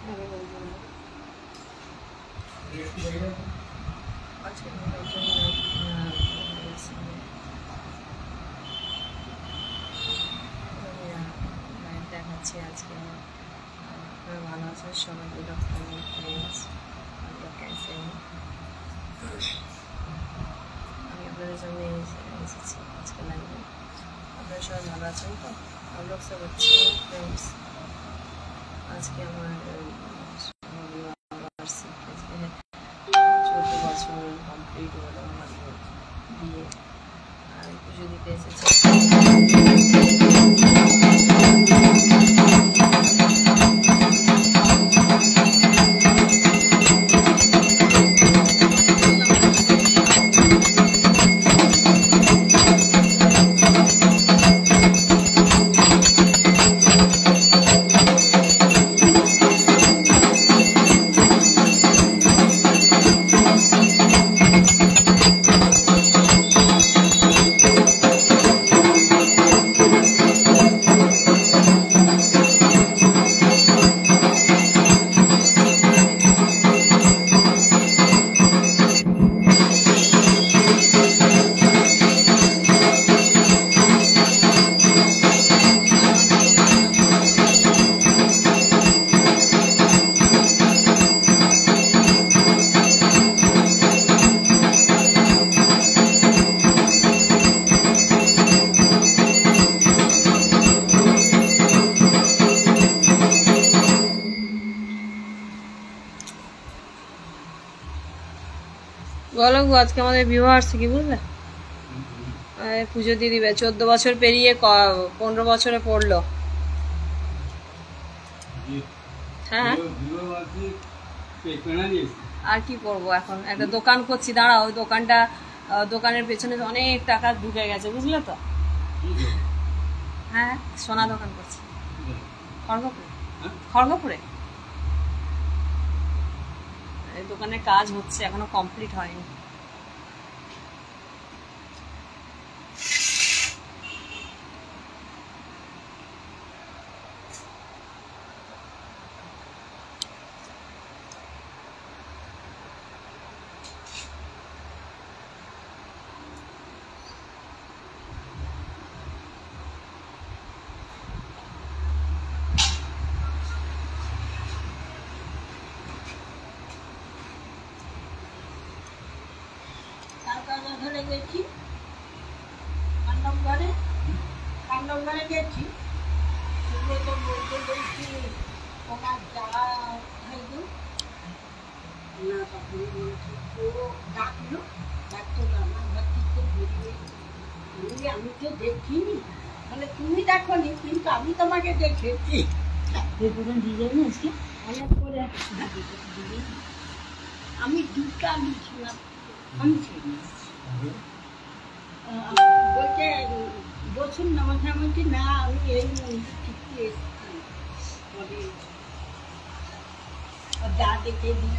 দেখাচ্ছি আজকে ভালো আছে সবাই, গুড আফটারনুন ফ্রেন্ডস। আমি আপনাদের জন্য এসেছি আজকে লাইভে। আপনারা সবাই ভালো আছেন তো? ব্লগ সব হচ্ছে ফ্রেন্ডস। আজকে আমার 14 বছর কমপ্লিট হলো আমার বিয়ে, আর পুজো দিতে এসেছি। বলো গো, আজকে আমাদের বিবাহ বার্ষিকী, বুঝলে? পুজো দিয়ে দিবে। 14 বছর পেরিয়ে 15 বছরে পড়লো। হ্যাঁ, আর কি করবো এখন? একটা দোকান করছি, দাঁড়াও। ওই দোকানের পেছনে অনেক টাকা ঢুকে গেছে, বুঝলে তো? হ্যাঁ, সোনা দোকান করছি খড়গপুরে। এই দোকানের কাজ হচ্ছে, এখনো কমপ্লিট হয়নি। গেছি কান্ডমঘরে গেছি, তো বলতে গেছি ওনার যা খাইলো না, তখন ও ডাকলো, ডাকতো আমার ঘর থেকে বেরিয়ে। আমি তো দেখিনি, মানে তুমি দেখোনি, কিন্তু আমি তোমাকে দেখেছি। অনেক করে আমি দুটা নিয়েছিলাম। বলছে বসুন না, মাঝামাঝি না, আমি এই ঠিকই এসেছি। পরে যা দেখে দিল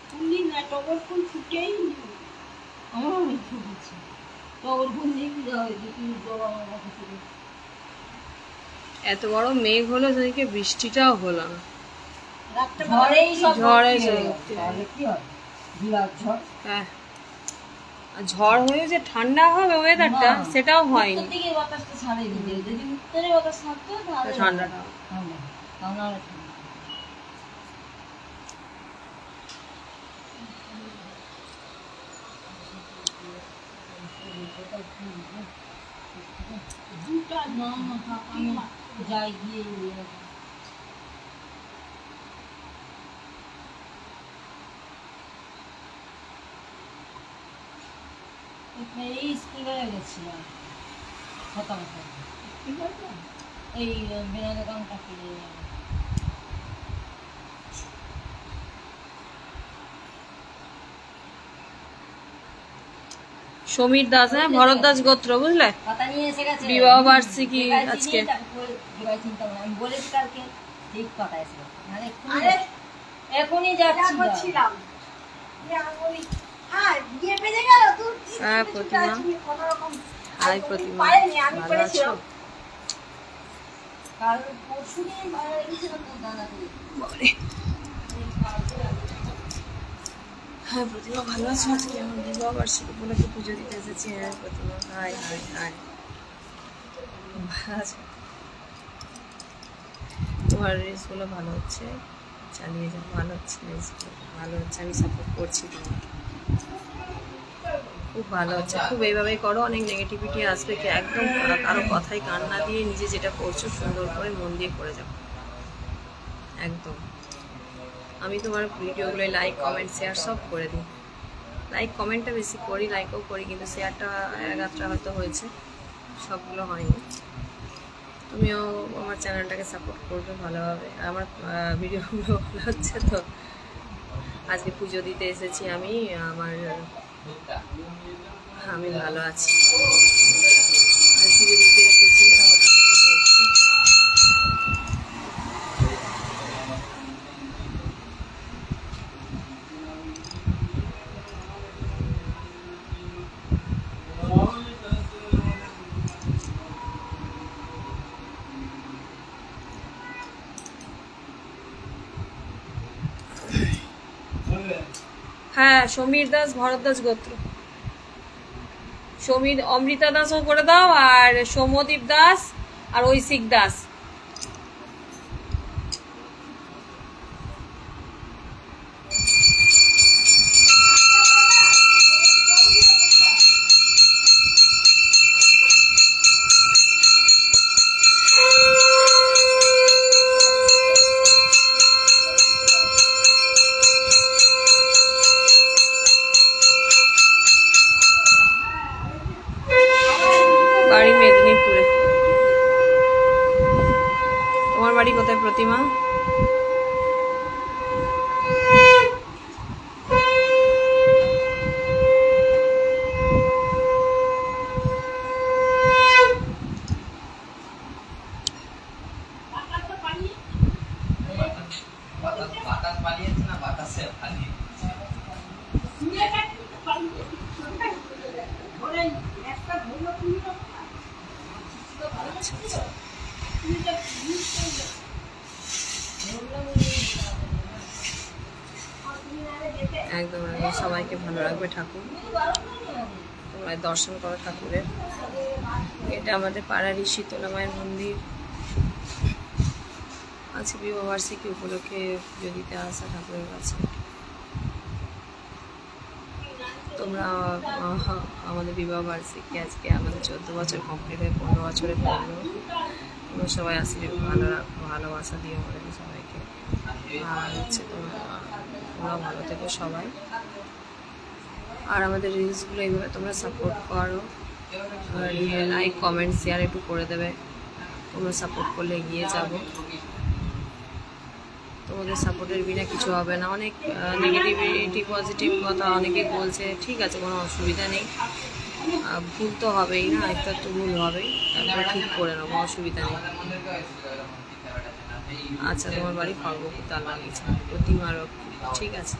ফুলি না, টগর ফুল ফুটেই না। এত বড় মেঘ হলো, সেদিকে বৃষ্টিটাও হলো না। ঝড় হয়ে যে ঠান্ডা হবে ওয়েদারটা, সেটাও হয়নি। ঠান্ডাটা যাই গিয়ে এই স্কুলে গেছিলাম এই বিনা দোকানটা কিনে। সমীর দাস, হ্যাঁ, ভরত দাস গোত্র, বুঝলে? বিবাহ বার্ষিকী আজকে। আমি বলেছি কালকে যে ঠিক কথা এসে আরে এখনই যা যাচ্ছি করছিলাম আঙুলি গিয়ে বেজে গেল তুই হ্যাঁ প্রতিমা, কোনো রকম হাই প্রতিমা, পাইনি আমি ভালো আছো? পেরেছিলাম কাল পরশু দিন গেছিলাম তো দাদা হ্যাঁ প্রতিমা ভালো আছো? আজকে আমার বিবাহ বার্ষিকী উপলক্ষে পুজো দিতে এসেছি। হ্যাঁ প্রতিমা, হাই হাই হাই, ভালো আছো? তোমার রিলসগুলো ভালো হচ্ছে, চালিয়ে যাও, ভালো হচ্ছে রিলসগুলো, ভালো হচ্ছে, আমি সাপোর্ট করছি তোমাকে, খুব ভালো হচ্ছে, খুব এইভাবেই করো। অনেক নেগেটিভিটি আসবে, কি একদম কারো কথায় কান না দিয়ে নিজে যেটা করছো সুন্দর করে মন দিয়ে করে যাও একদম। আমি তোমার ভিডিওগুলো লাইক কমেন্ট শেয়ার সব করে দিই, লাইক কমেন্টটা বেশি করি, লাইকও করি, কিন্তু শেয়ারটা এগাত্রা হয়তো হয়েছে, সবগুলো হয়নি। তুমিও আমার চ্যানেলটাকে সাপোর্ট করবে ভালোভাবে। আমার ভিডিওগুলো ভালো হচ্ছে তো। আজকে পুজো দিতে এসেছি আমি, আমি ভালো আছি, পুজো দিতে এসেছি। পুজো হচ্ছে, হ্যাঁ সমীর দাস, ভরত দাস গোত্র। সমীর, অমৃতা দাসও করে দাও, আর সৌম্যদীপ দাস আর ঐশিক দাস। বাড়ি মেদিনীপুরে। তোমার বাড়ি কোথায় প্রতিমা? একদম একদম, সবাইকে ভালো রাখবে ঠাকুর, তোমরা দর্শন করো ঠাকুরের। এটা আমাদের পাড়ারই শীতলা মায়ের মন্দির। আজকে বিবাহবার্ষিকী উপলক্ষে পুজো দিতে আসা ঠাকুরের কাছে। তোমরা আমাদের বিবাহবার্ষিকী আজকে আমাদের 14 বছর কমপ্লিট হয়ে 15 বছরে পড়লো। তোমরা সবাই আসলে ভালো রাখো, ভালোবাসা দিও আমাদেরকে সবাইকে। আর হচ্ছে তোমরা ভালো থেকো সবাই। আর আমাদের রিলসগুলো এইভাবে তোমরা সাপোর্ট করো, আর লাইক কমেন্ট শেয়ার একটু করে দেবে। তোমরা সাপোর্ট করলে এগিয়ে যাব, তোমাদের সাপোর্টের বিনা কিছু হবে না। অনেক নেগেটিভিটি পজিটিভ কথা অনেকে বলছে, ঠিক আছে কোনো অসুবিধা নেই, ভুল তো হবেই না, একটু ভুল হবেই, তারপরে ঠিক করে নেবো, অসুবিধা নেই। আচ্ছা তোমার বাড়ি খড়গপুর তালবাগিচা, প্রতিমা রক্ষী, ঠিক আছে।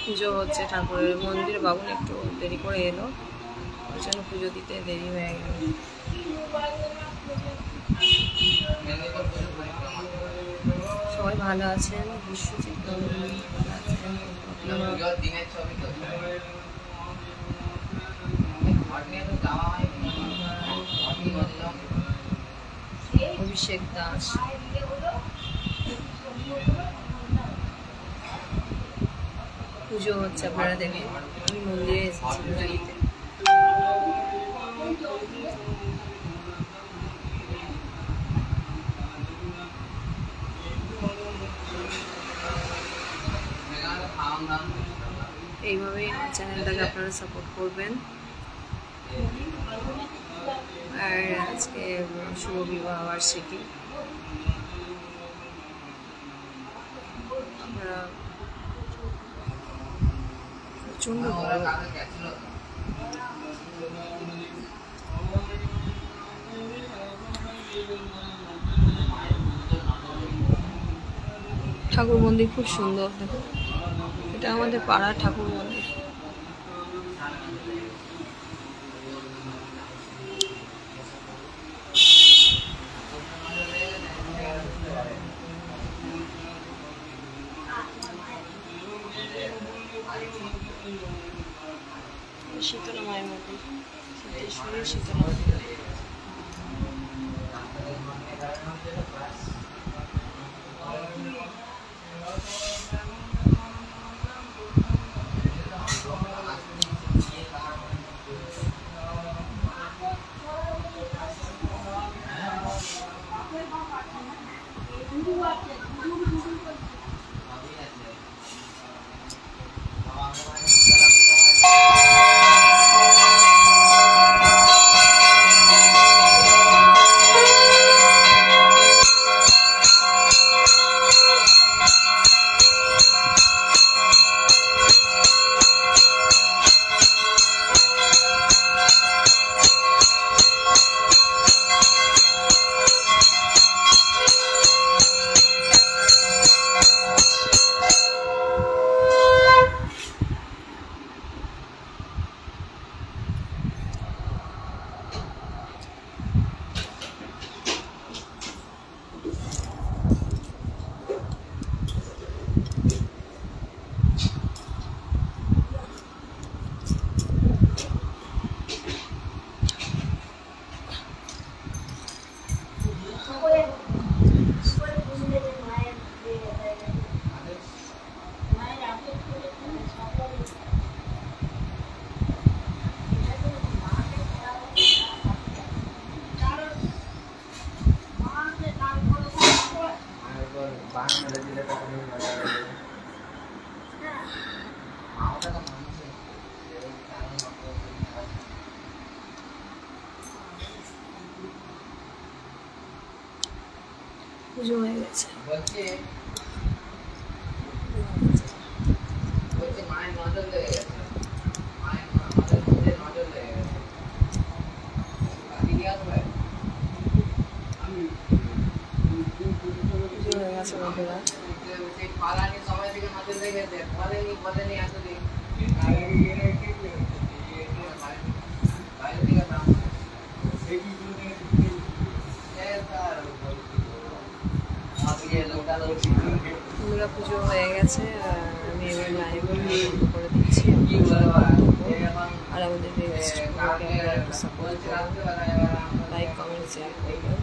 পুজো হচ্ছে ঠাকুরের মন্দিরে, বাবুন একটু দেরি করে এলো, ওই জন্য পুজো দিতে দেরি হয়ে গেল। সবাই ভালো আছেন, বিশ্বজিৎ ভালো আছেন, অভিষেক দাস। পুজো হচ্ছে, আপনারা দেখেন, আমি মন্দিরে এসেছি পুজো দিতে। এইভাবেই আমার চ্যানেলটাকে আপনারা সাপোর্ট করবেন। আর আজকে শুভ বিবাহ বার্ষিকী, প্রচন্ড গরম। ঠাকুর মন্দির খুব সুন্দর, দেখো এটা আমাদের পাড়ার ঠাকুর মন্দির। শীতলা মায়ের মন্দির, সিদ্ধেশ্বরী শীতলা মন্দির। পুজো হয়ে গেছে। দুর্গা পুজো হয়ে গেছে, আমি এবার লাইভ করে দিচ্ছি আর আমাদের সাপোর্ট করুন, লাইক কমেন্ট শেয়ার করবেন।